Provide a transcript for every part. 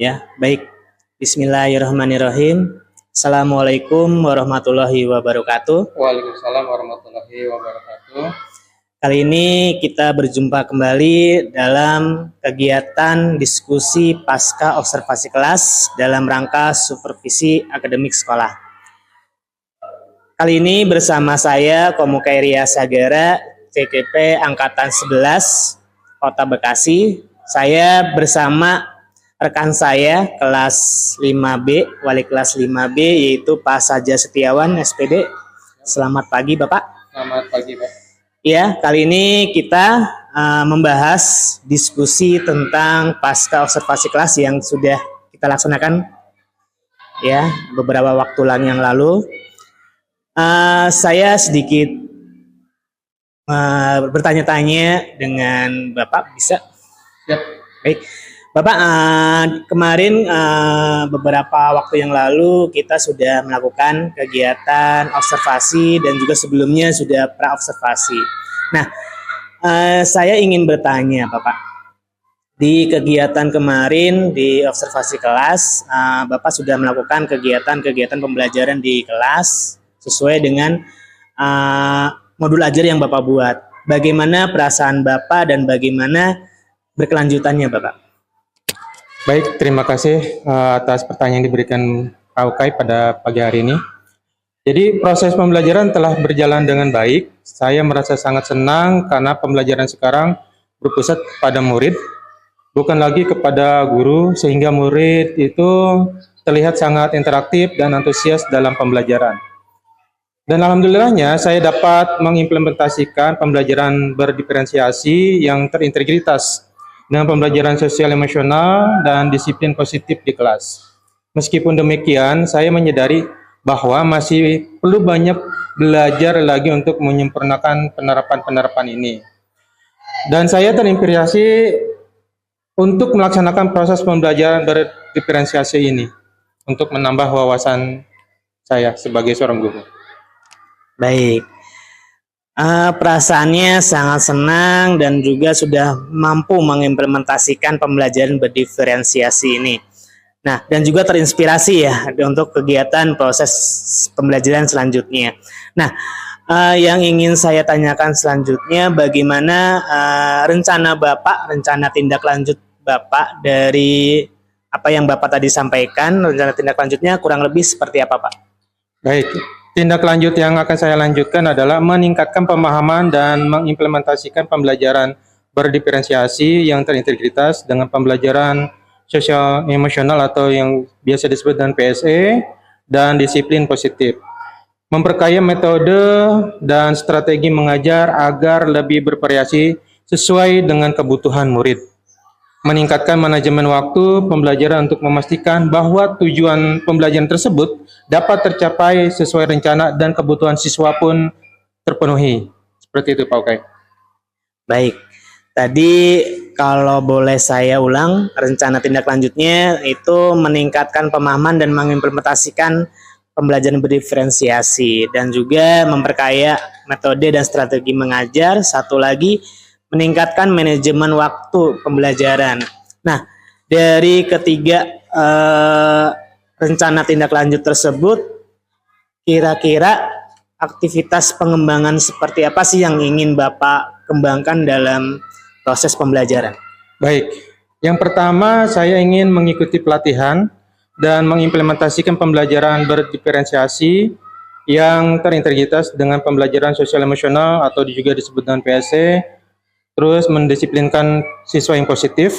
Ya, baik. Bismillahirrahmanirrahim. Assalamualaikum warahmatullahi wabarakatuh. Waalaikumsalam warahmatullahi wabarakatuh. Kali ini kita berjumpa kembali dalam kegiatan diskusi pasca observasi kelas dalam rangka supervisi akademik sekolah. Kali ini bersama saya Komukairia Sagara, CKP Angkatan 11, Kota Bekasi. Saya bersama rekan saya kelas 5B, wali kelas 5B, yaitu Pak Saja Setiawan, SPD. Selamat pagi Bapak. Selamat pagi Pak. Ya, kali ini kita membahas diskusi tentang pasca observasi kelas yang sudah kita laksanakan ya beberapa waktu yang lalu. Saya sedikit bertanya-tanya dengan Bapak, bisa? Siap. Baik. Bapak, kemarin beberapa waktu yang lalu kita sudah melakukan kegiatan observasi dan juga sebelumnya sudah pra-observasi. Nah, saya ingin bertanya Bapak, di kegiatan kemarin di observasi kelas, Bapak sudah melakukan kegiatan-kegiatan pembelajaran di kelas sesuai dengan modul ajar yang Bapak buat. Bagaimana perasaan Bapak dan bagaimana berkelanjutannya Bapak? Baik, terima kasih atas pertanyaan yang diberikan Pak Ukay pada pagi hari ini. Jadi proses pembelajaran telah berjalan dengan baik. Saya merasa sangat senang karena pembelajaran sekarang berpusat pada murid, bukan lagi kepada guru, sehingga murid itu terlihat sangat interaktif dan antusias dalam pembelajaran. Dan alhamdulillahnya saya dapat mengimplementasikan pembelajaran berdiferensiasi yang terintegritas dengan pembelajaran sosial emosional dan disiplin positif di kelas. Meskipun demikian, saya menyadari bahwa masih perlu banyak belajar lagi untuk menyempurnakan penerapan-penerapan ini. Dan saya terinspirasi untuk melaksanakan proses pembelajaran berdiferensiasi ini untuk menambah wawasan saya sebagai seorang guru. Baik. Perasaannya sangat senang dan juga sudah mampu mengimplementasikan pembelajaran berdiferensiasi ini. Nah, dan juga terinspirasi ya untuk kegiatan proses pembelajaran selanjutnya. Nah, yang ingin saya tanyakan selanjutnya, bagaimana rencana Bapak, rencana tindak lanjut Bapak dari apa yang Bapak tadi sampaikan, rencana tindak lanjutnya kurang lebih seperti apa Pak? Baik. Tindak lanjut yang akan saya lanjutkan adalah meningkatkan pemahaman dan mengimplementasikan pembelajaran berdiferensiasi yang terintegritas dengan pembelajaran sosial emosional atau yang biasa disebut dengan PSE dan disiplin positif. Memperkaya metode dan strategi mengajar agar lebih bervariasi sesuai dengan kebutuhan murid. Meningkatkan manajemen waktu pembelajaran untuk memastikan bahwa tujuan pembelajaran tersebut dapat tercapai sesuai rencana dan kebutuhan siswa pun terpenuhi. Seperti itu Pak Ukay. Baik, tadi kalau boleh saya ulang, rencana tindak lanjutnya itu meningkatkan pemahaman dan mengimplementasikan pembelajaran berdiferensiasi dan juga memperkaya metode dan strategi mengajar. Satu lagi, meningkatkan manajemen waktu pembelajaran. Nah, dari ketiga rencana tindak lanjut tersebut, kira-kira aktivitas pengembangan seperti apa sih yang ingin Bapak kembangkan dalam proses pembelajaran? Baik, yang pertama saya ingin mengikuti pelatihan dan mengimplementasikan pembelajaran berdiferensiasi yang terintegritas dengan pembelajaran sosial emosional atau juga disebut dengan PSE. Terus mendisiplinkan siswa yang positif.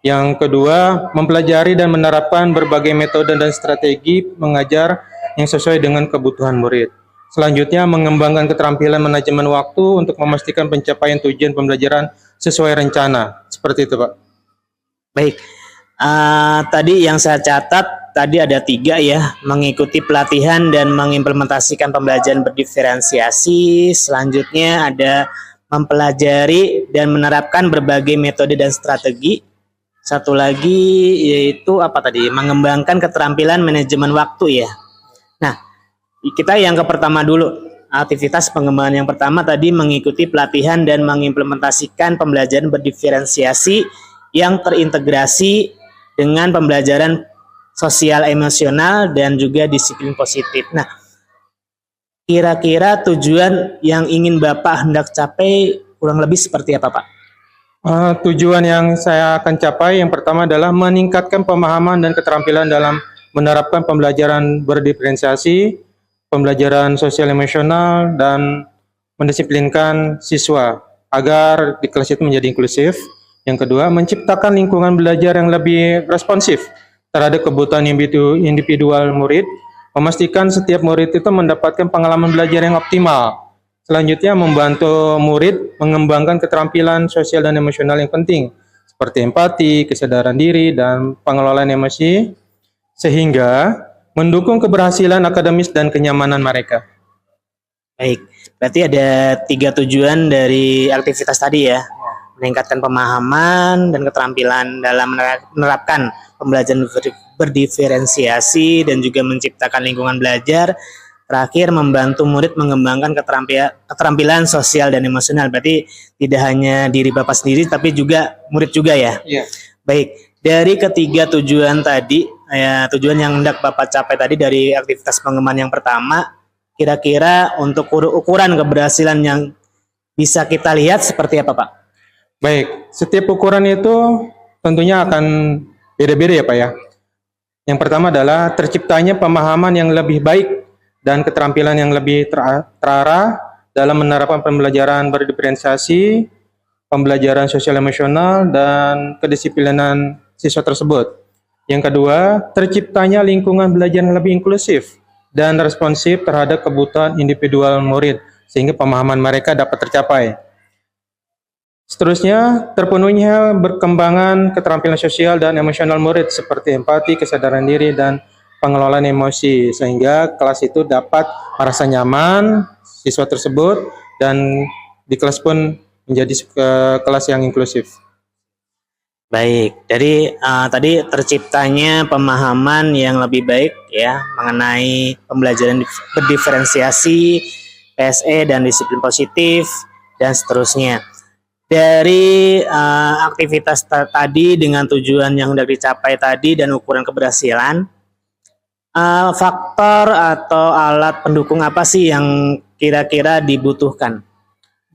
Yang kedua, mempelajari dan menerapkan berbagai metode dan strategi mengajar yang sesuai dengan kebutuhan murid. Selanjutnya, mengembangkan keterampilan manajemen waktu untuk memastikan pencapaian tujuan pembelajaran sesuai rencana. Seperti itu, Pak. Baik. Tadi yang saya catat tadi ada 3 ya, mengikuti pelatihan dan mengimplementasikan pembelajaran berdiferensiasi. Selanjutnya ada mempelajari dan menerapkan berbagai metode dan strategi. Satu lagi yaitu apa tadi? Mengembangkan keterampilan manajemen waktu ya. Nah, kita yang ke pertama dulu. Aktivitas pengembangan yang pertama tadi mengikuti pelatihan dan mengimplementasikan pembelajaran berdiferensiasi yang terintegrasi dengan pembelajaran sosial emosional dan juga disiplin positif. Nah, kira-kira tujuan yang ingin Bapak hendak capai kurang lebih seperti apa, Pak? Tujuan yang saya akan capai yang pertama adalah meningkatkan pemahaman dan keterampilan dalam menerapkan pembelajaran berdiferensiasi, pembelajaran sosial emosional, dan mendisiplinkan siswa agar di kelas itu menjadi inklusif. Yang kedua, menciptakan lingkungan belajar yang lebih responsif terhadap kebutuhan individual murid, memastikan setiap murid itu mendapatkan pengalaman belajar yang optimal. Selanjutnya, membantu murid mengembangkan keterampilan sosial dan emosional yang penting, seperti empati, kesadaran diri, dan pengelolaan emosi, sehingga mendukung keberhasilan akademis dan kenyamanan mereka. Baik, berarti ada 3 tujuan dari aktivitas tadi ya. Meningkatkan pemahaman dan keterampilan dalam menerapkan pembelajaran berdiferensiasi dan juga menciptakan lingkungan belajar. Terakhir, membantu murid mengembangkan keterampilan sosial dan emosional. Berarti tidak hanya diri Bapak sendiri, tapi juga murid juga ya? Iya. Baik, dari ketiga tujuan tadi, ya, tujuan yang hendak Bapak capai tadi dari aktivitas pengembangan yang pertama, kira-kira untuk ukuran keberhasilan yang bisa kita lihat seperti apa, Pak? Baik, setiap ukuran itu tentunya akan beda-beda ya Pak ya. Yang pertama adalah terciptanya pemahaman yang lebih baik dan keterampilan yang lebih terarah dalam menerapkan pembelajaran berdiferensiasi, pembelajaran sosial emosional, dan kedisiplinan siswa tersebut. Yang kedua, terciptanya lingkungan belajar yang lebih inklusif dan responsif terhadap kebutuhan individual murid, sehingga pemahaman mereka dapat tercapai. Seterusnya, terpenuhnya berkembangan keterampilan sosial dan emosional murid seperti empati, kesadaran diri, dan pengelolaan emosi, sehingga kelas itu dapat merasa nyaman siswa tersebut dan di kelas pun menjadi kelas yang inklusif. Baik, dari tadi terciptanya pemahaman yang lebih baik ya mengenai pembelajaran berdiferensiasi, PSE dan disiplin positif dan seterusnya. Dari aktivitas tadi dengan tujuan yang hendak dicapai tadi dan ukuran keberhasilan, faktor atau alat pendukung apa sih yang kira-kira dibutuhkan?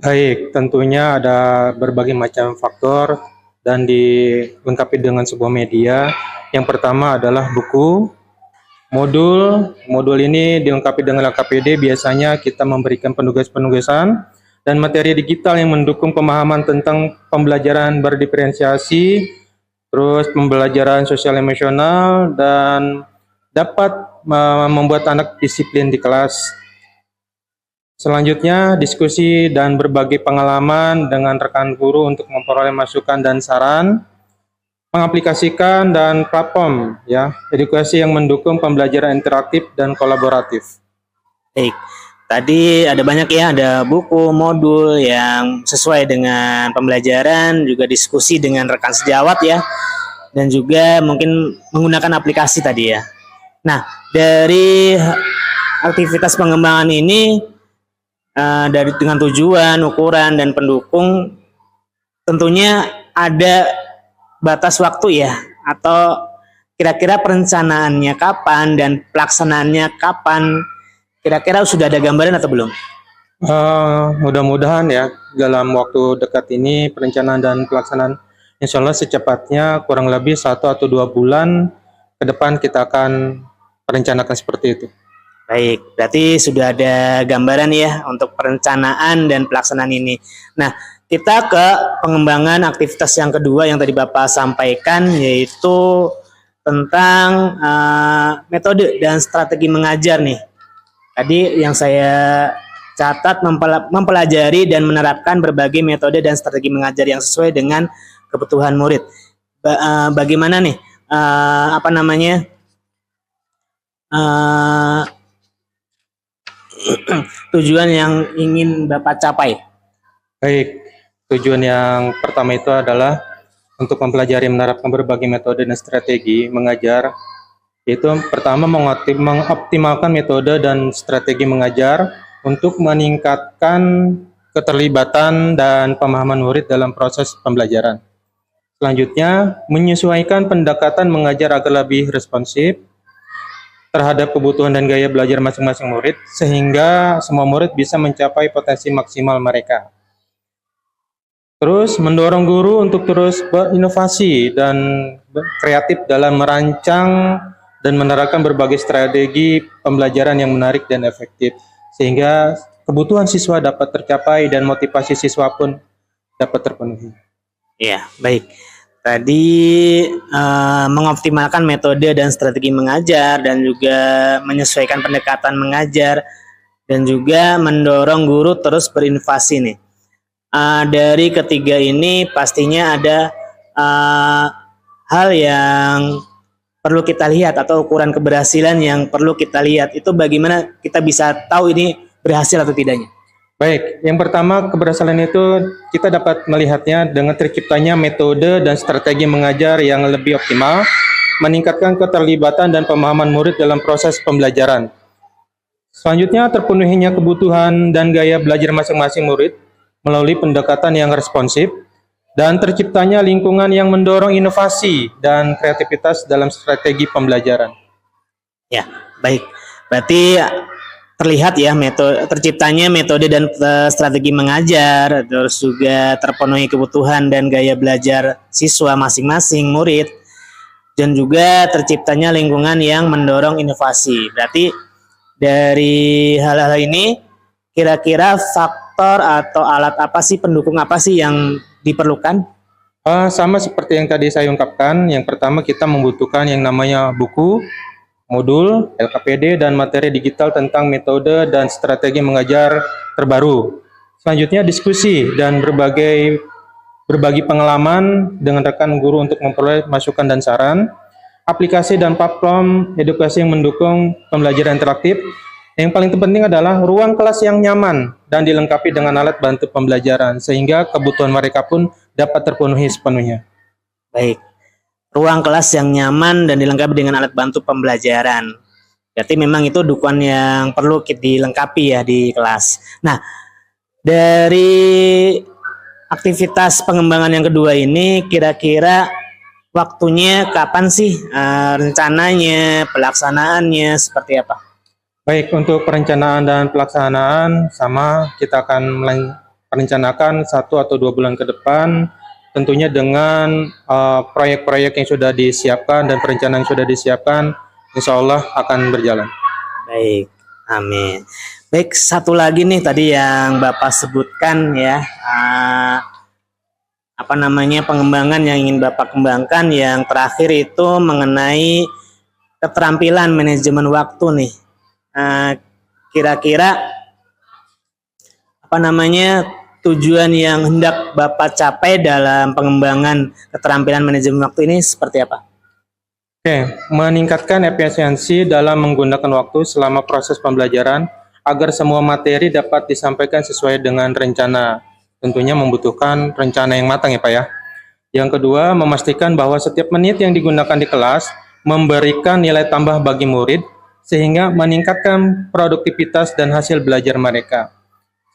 Baik, tentunya ada berbagai macam faktor dan dilengkapi dengan sebuah media. Yang pertama adalah buku, modul ini dilengkapi dengan LKPD. Biasanya kita memberikan penugasan dan materi digital yang mendukung pemahaman tentang pembelajaran berdiferensiasi, terus pembelajaran sosial emosional, dan dapat membuat anak disiplin di kelas. Selanjutnya, diskusi dan berbagi pengalaman dengan rekan guru untuk memperoleh masukan dan saran, mengaplikasikan dan platform ya, edukasi yang mendukung pembelajaran interaktif dan kolaboratif. Baik, tadi ada banyak ya, ada buku, modul yang sesuai dengan pembelajaran, juga diskusi dengan rekan sejawat ya, dan juga mungkin menggunakan aplikasi tadi ya. Nah, dari aktivitas pengembangan ini dengan tujuan, ukuran, dan pendukung, tentunya ada batas waktu ya, atau kira-kira perencanaannya kapan dan pelaksanaannya kapan, kira-kira sudah ada gambaran atau belum? Mudah-mudahan ya dalam waktu dekat ini perencanaan dan pelaksanaan insya Allah secepatnya kurang lebih 1 atau 2 bulan ke depan kita akan merencanakan seperti itu. Baik, berarti sudah ada gambaran ya untuk perencanaan dan pelaksanaan ini. Nah, kita ke pengembangan aktivitas yang kedua yang tadi Bapak sampaikan, yaitu tentang metode dan strategi mengajar nih. Tadi yang saya catat mempelajari dan menerapkan berbagai metode dan strategi mengajar yang sesuai dengan kebutuhan murid. bagaimana nih apa namanya tujuan yang ingin Bapak capai? Baik, tujuan yang pertama itu adalah untuk mempelajari menerapkan berbagai metode dan strategi mengajar, yaitu pertama mengoptimalkan metode dan strategi mengajar untuk meningkatkan keterlibatan dan pemahaman murid dalam proses pembelajaran. Selanjutnya, menyesuaikan pendekatan mengajar agar lebih responsif terhadap kebutuhan dan gaya belajar masing-masing murid, sehingga semua murid bisa mencapai potensi maksimal mereka. Terus, mendorong guru untuk terus berinovasi dan kreatif dalam merancang dan menerapkan berbagai strategi pembelajaran yang menarik dan efektif, sehingga kebutuhan siswa dapat tercapai dan motivasi siswa pun dapat terpenuhi. Ya, baik. Tadi mengoptimalkan metode dan strategi mengajar dan juga menyesuaikan pendekatan mengajar dan juga mendorong guru terus berinovasi nih. Dari ketiga ini pastinya ada hal yang perlu kita lihat atau ukuran keberhasilan yang perlu kita lihat. Itu bagaimana kita bisa tahu ini berhasil atau tidaknya? Baik, yang pertama keberhasilan itu kita dapat melihatnya dengan terciptanya metode dan strategi mengajar yang lebih optimal, meningkatkan keterlibatan dan pemahaman murid dalam proses pembelajaran. Selanjutnya, terpenuhinya kebutuhan dan gaya belajar masing-masing murid melalui pendekatan yang responsif, dan terciptanya lingkungan yang mendorong inovasi dan kreativitas dalam strategi pembelajaran. Ya, baik. Berarti terlihat ya terciptanya metode dan strategi mengajar, terus juga terpenuhi kebutuhan dan gaya belajar siswa masing-masing murid, dan juga terciptanya lingkungan yang mendorong inovasi. Berarti dari hal-hal ini kira-kira faktor atau alat apa sih, pendukung apa sih yang diperlukan? Sama seperti yang tadi saya ungkapkan, yang pertama kita membutuhkan yang namanya buku, modul, LKPD, dan materi digital tentang metode dan strategi mengajar terbaru. Selanjutnya diskusi dan berbagi pengalaman dengan rekan guru untuk memperoleh masukan dan saran. Aplikasi dan platform edukasi yang mendukung pembelajaran interaktif. Yang paling penting adalah ruang kelas yang nyaman dan dilengkapi dengan alat bantu pembelajaran sehingga kebutuhan mereka pun dapat terpenuhi sepenuhnya. Baik. Ruang kelas yang nyaman dan dilengkapi dengan alat bantu pembelajaran. Berarti memang itu dukungan yang perlu dilengkapi ya di kelas. Nah, dari aktivitas pengembangan yang kedua ini kira-kira waktunya kapan sih, rencananya, pelaksanaannya seperti apa? Baik, untuk perencanaan dan pelaksanaan sama kita akan merencanakan 1 atau 2 bulan ke depan, tentunya dengan proyek-proyek yang sudah disiapkan dan perencanaan yang sudah disiapkan, insya Allah akan berjalan. Baik, amin. Baik, satu lagi nih tadi yang Bapak sebutkan ya, pengembangan yang ingin Bapak kembangkan yang terakhir itu mengenai keterampilan manajemen waktu nih. Kira-kira tujuan yang hendak Bapak capai dalam pengembangan keterampilan manajemen waktu ini seperti apa? Oke, meningkatkan efisiensi dalam menggunakan waktu selama proses pembelajaran agar semua materi dapat disampaikan sesuai dengan rencana. Tentunya membutuhkan rencana yang matang ya Pak ya. Yang kedua, memastikan bahwa setiap menit yang digunakan di kelas memberikan nilai tambah bagi murid sehingga meningkatkan produktivitas dan hasil belajar mereka.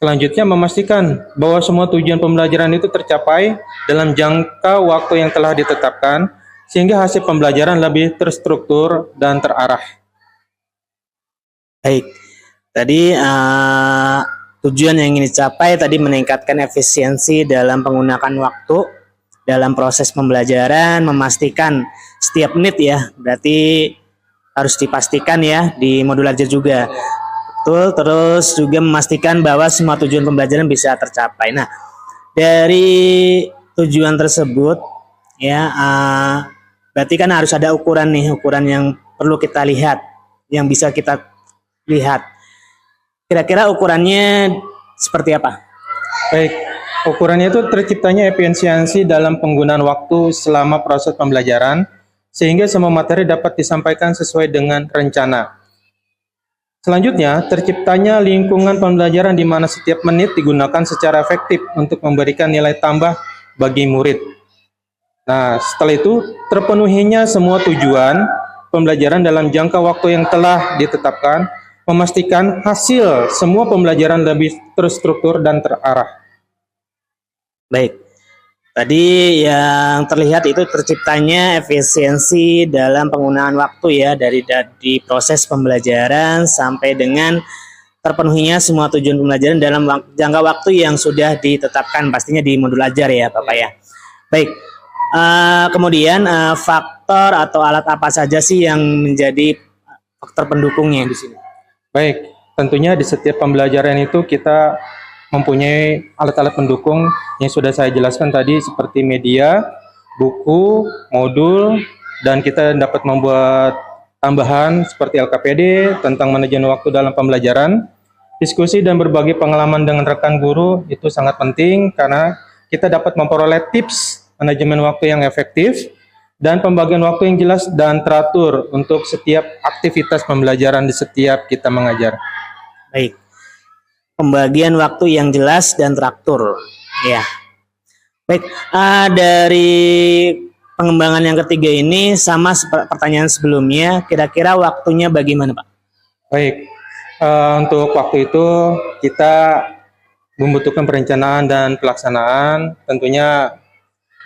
Selanjutnya, memastikan bahwa semua tujuan pembelajaran itu tercapai dalam jangka waktu yang telah ditetapkan, sehingga hasil pembelajaran lebih terstruktur dan terarah. Baik, tadi tujuan yang ingin dicapai tadi meningkatkan efisiensi dalam penggunaan waktu dalam proses pembelajaran, memastikan setiap menit ya, berarti harus dipastikan ya di modul ajar juga. Betul, terus juga memastikan bahwa semua tujuan pembelajaran bisa tercapai. Nah, dari tujuan tersebut ya, berarti kan harus ada ukuran nih, ukuran yang perlu kita lihat, yang bisa kita lihat. Kira-kira ukurannya seperti apa? Baik, ukurannya itu terciptanya efisiensi dalam penggunaan waktu selama proses pembelajaran, sehingga semua materi dapat disampaikan sesuai dengan rencana. Selanjutnya, terciptanya lingkungan pembelajaran di mana setiap menit digunakan secara efektif untuk memberikan nilai tambah bagi murid. Nah, setelah itu terpenuhinya semua tujuan pembelajaran dalam jangka waktu yang telah ditetapkan, memastikan hasil semua pembelajaran lebih terstruktur dan terarah. Baik, tadi yang terlihat itu terciptanya efisiensi dalam penggunaan waktu ya, dari proses pembelajaran sampai dengan terpenuhinya semua tujuan pembelajaran dalam jangka waktu yang sudah ditetapkan, pastinya di modul ajar ya Bapak ya. Baik, kemudian faktor atau alat apa saja sih yang menjadi faktor pendukungnya di sini? Baik, tentunya di setiap pembelajaran itu kita mempunyai alat-alat pendukung yang sudah saya jelaskan tadi, seperti media, buku, modul, dan kita dapat membuat tambahan seperti LKPD tentang manajemen waktu dalam pembelajaran. Diskusi dan berbagi pengalaman dengan rekan guru itu sangat penting karena kita dapat memperoleh tips manajemen waktu yang efektif dan pembagian waktu yang jelas dan teratur untuk setiap aktivitas pembelajaran di setiap kita mengajar. Baik, pembagian waktu yang jelas dan teratur ya. Baik, dari pengembangan yang ketiga ini sama seperti pertanyaan sebelumnya, kira-kira waktunya bagaimana Pak? Baik, untuk waktu itu kita membutuhkan perencanaan dan pelaksanaan. Tentunya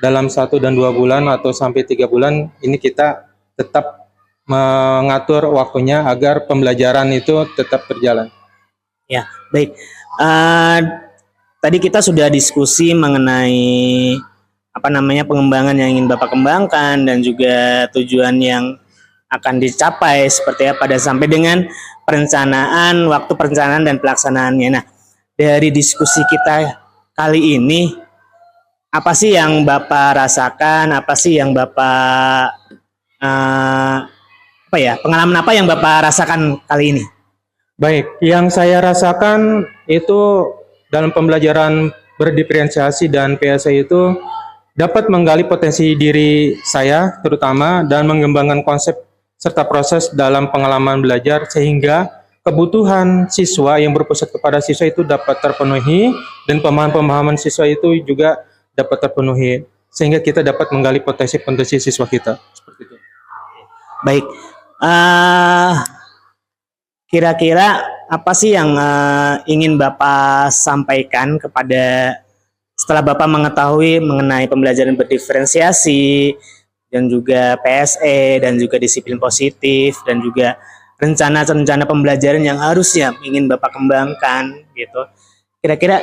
dalam 1 dan 2 bulan atau sampai 3 bulan ini kita tetap mengatur waktunya agar pembelajaran itu tetap berjalan. Ya, baik. Tadi kita sudah diskusi mengenai pengembangan yang ingin Bapak kembangkan dan juga tujuan yang akan dicapai seperti apa dan sampai dengan perencanaan, waktu perencanaan dan pelaksanaannya. Nah, dari diskusi kita kali ini, apa sih yang Bapak rasakan? Apa sih yang Bapak pengalaman apa yang Bapak rasakan kali ini? Baik, yang saya rasakan itu dalam pembelajaran berdiferensiasi dan PSA itu dapat menggali potensi diri saya terutama dan mengembangkan konsep serta proses dalam pengalaman belajar sehingga kebutuhan siswa yang berpusat kepada siswa itu dapat terpenuhi dan pemahaman-pemahaman siswa itu juga dapat terpenuhi sehingga kita dapat menggali potensi-potensi siswa kita. Seperti itu. Baik, kira-kira apa sih yang ingin Bapak sampaikan kepada setelah Bapak mengetahui mengenai pembelajaran berdiferensiasi dan juga PSE dan juga disiplin positif dan juga rencana-rencana pembelajaran yang harusnya ingin Bapak kembangkan gitu. Kira-kira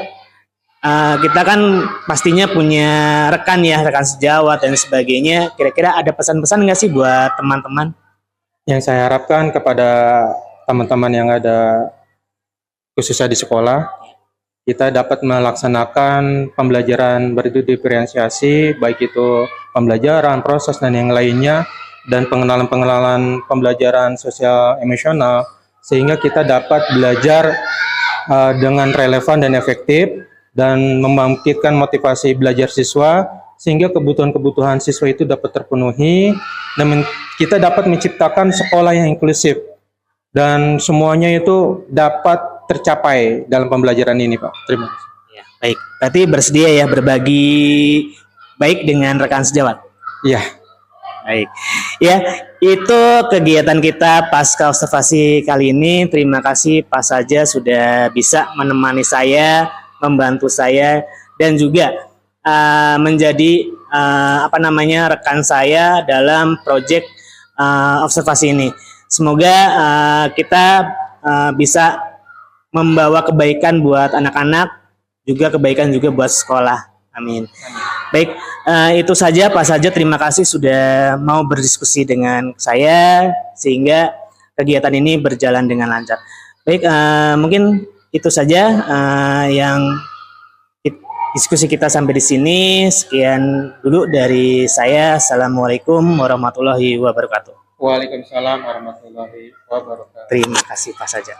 kita kan pastinya punya rekan ya, rekan sejawat dan sebagainya. Kira-kira ada pesan-pesan nggak sih buat teman-teman? Yang saya harapkan kepada teman-teman yang ada khususnya di sekolah, kita dapat melaksanakan pembelajaran berdiferensiasi, baik itu pembelajaran, proses, dan yang lainnya, dan pengenalan-pengenalan pembelajaran sosial emosional, sehingga kita dapat belajar dengan relevan dan efektif, dan membangkitkan motivasi belajar siswa, sehingga kebutuhan-kebutuhan siswa itu dapat terpenuhi, dan kita dapat menciptakan sekolah yang inklusif, dan semuanya itu dapat tercapai dalam pembelajaran ini, Pak. Terima kasih. Ya, baik, berarti bersedia ya berbagi baik dengan rekan sejawat? Iya. Baik, ya itu kegiatan kita pasca observasi kali ini. Terima kasih Pak Saja sudah bisa menemani saya, membantu saya, dan juga menjadi rekan saya dalam proyek observasi ini. Semoga kita bisa membawa kebaikan buat anak-anak, juga kebaikan juga buat sekolah. Amin. Baik, itu saja Pak Saja. Terima kasih sudah mau berdiskusi dengan saya sehingga kegiatan ini berjalan dengan lancar. Baik, mungkin itu saja yang diskusi kita sampai di sini. Sekian dulu dari saya. Assalamualaikum warahmatullahi wabarakatuh. Waalaikumsalam warahmatullahi wabarakatuh. Terima kasih Pak Saja.